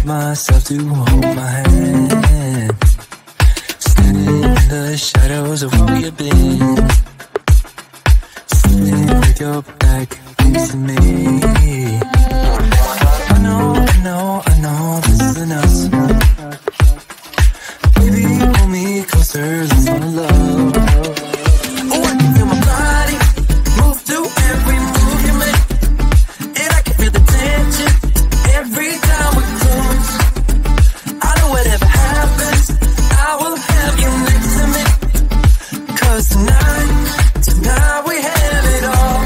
get myself to hold my hand. Standing in the shadows of where you've been. Sitting with your back facing me. I know this isn't us. Baby, pull me closer, let's fall in love. Oh, I can feel my body move to every move you make. And I can feel the tension every time we close. I know whatever happens, I will have you next to me. 'Cause tonight we have it all.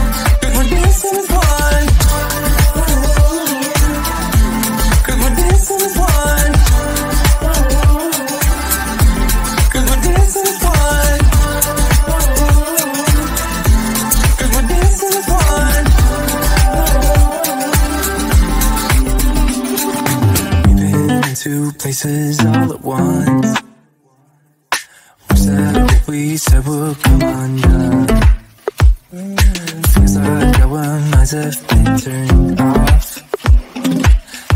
We're dancing as one. 'Cause we're dancing as one. 'Cause we're dancing as one. 'Cause we're dancing as one. We've been in two places all at once. Wish that what we said would come undone. Feels like our minds have been turned off.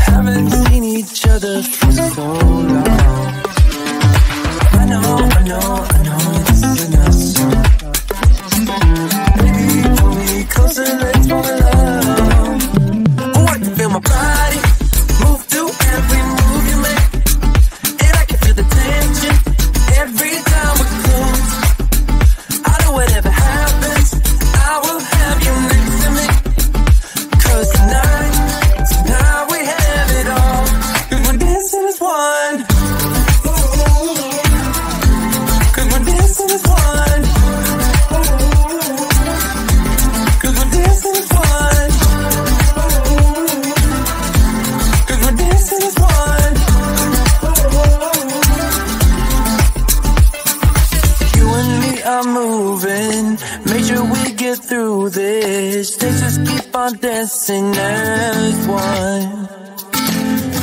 Haven't seen each other for so long. I know this isn't us. Baby, pull me closer, let's fall in love. Oh, I can feel my body move to every move you make. And I can feel the tension every time we close. I know whatever happens, I will have you next to me. 'Cause tonight we have it all. 'Cause we're dancing as one. 'Cause we're dancing as one. 'Cause we're dancing as one. 'Cause we're dancing as one. You and me are moving, make sure we get through this. Let's just keep on dancing as one.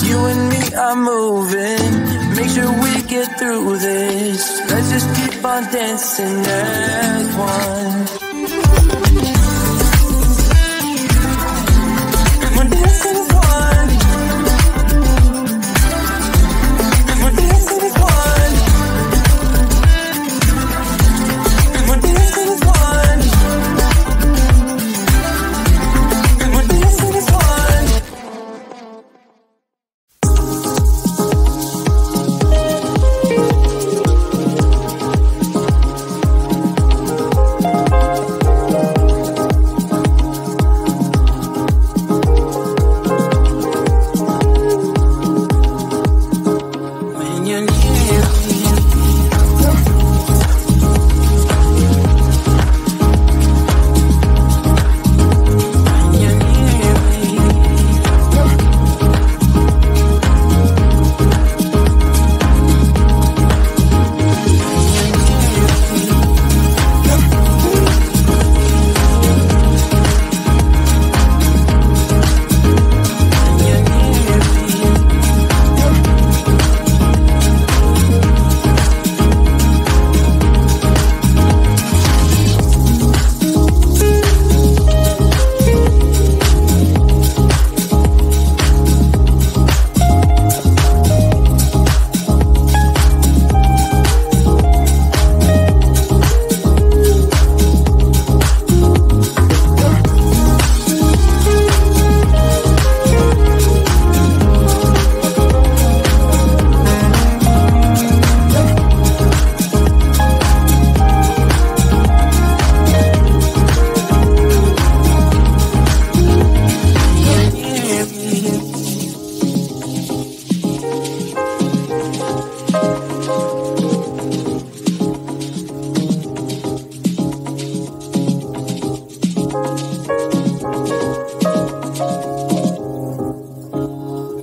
You and me are moving, make sure we get through this. Let's just keep on dancing as one. 'Cause we're dancing as one. 'Cause we're dancing as one. 'Cause we're dancing as one. 'Cause we're dancing as one. When you're near me.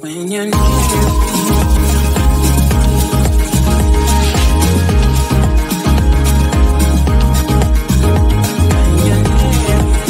When you're near me. When you're near me.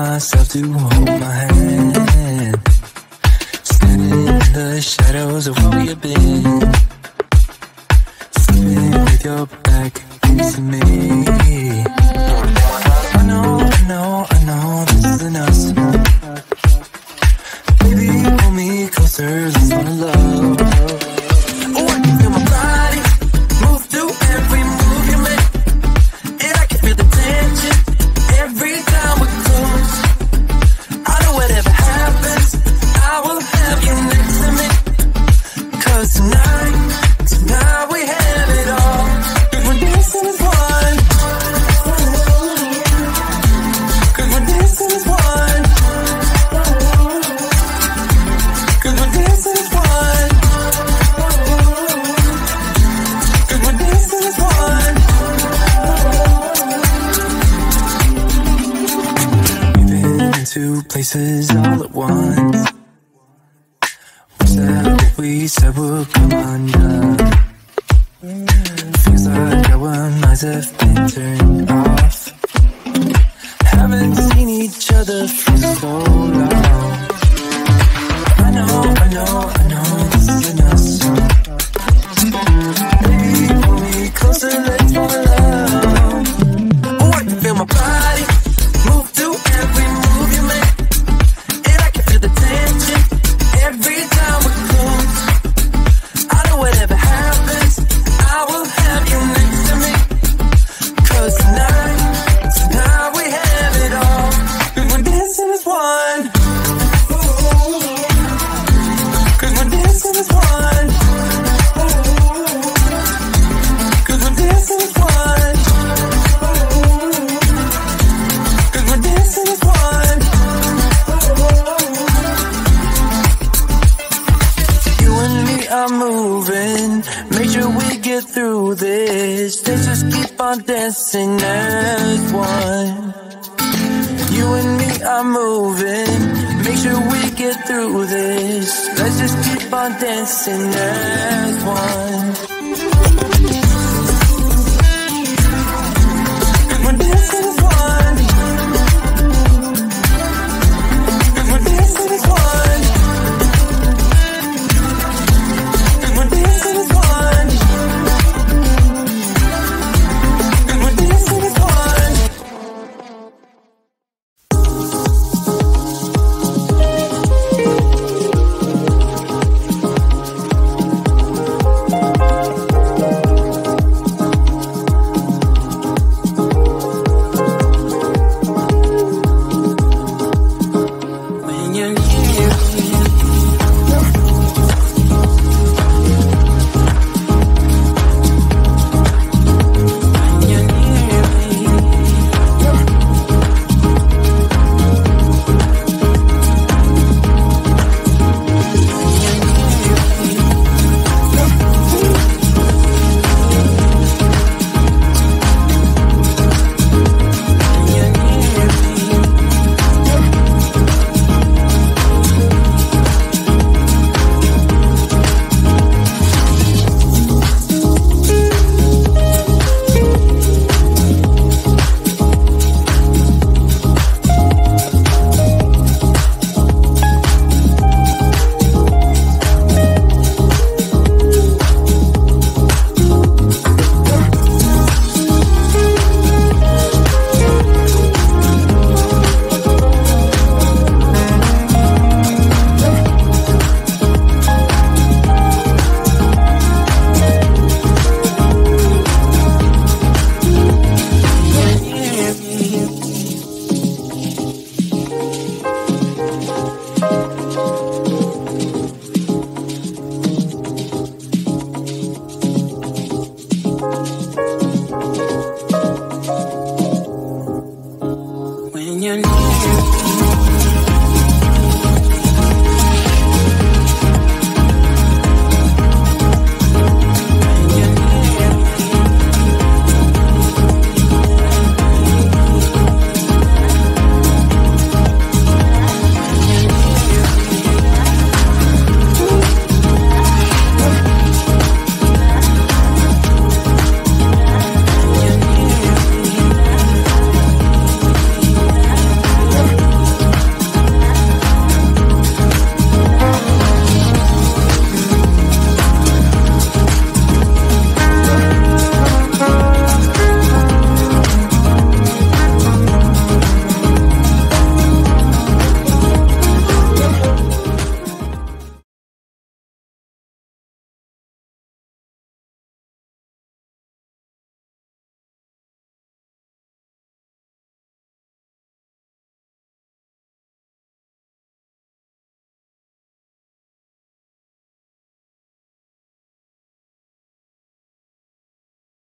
myself to hold my hand, standing in the shadows of where we have been, sleeping with your back against me. I know this isn't us. Baby, pull me closer, let's fall in love. Oh, I can feel my body move through every move you make, and I can feel the tension every time we're close. I know whatever happens, I will have you next to me. 'Cause tonight we have it all. Cause we're dancing as one. Cause we're dancing as one. Cause we're dancing as one. Cause we're dancing as one. We've been in two places all at once. Was that what we said would come undone? Feels like our minds have been turned off. Haven't seen each other for so long. I know this isn't us. Baby, pull me closer, let's fall in love. Oh, I can feel my body move through every move you make, and I can feel the tension every time we're close. I know whatever happens, I will have you next to me. 'Cause tonight we have it all. 'Cause we're dancing as one. 'Cause we're dancing as one. 'Cause we're dancing as one. 'Cause we're dancing as one. You and me are moving, make sure we get through this. Let's just keep on dancing as one. You and me are moving, make sure we get through this. Let's just keep on dancing as one. 'Cause we're dancing as one. 'Cause we're dancing as one. 'Cause we're dancing as one. 'Cause we're dancing as one. When you're near me, when you're near me, when you're near me.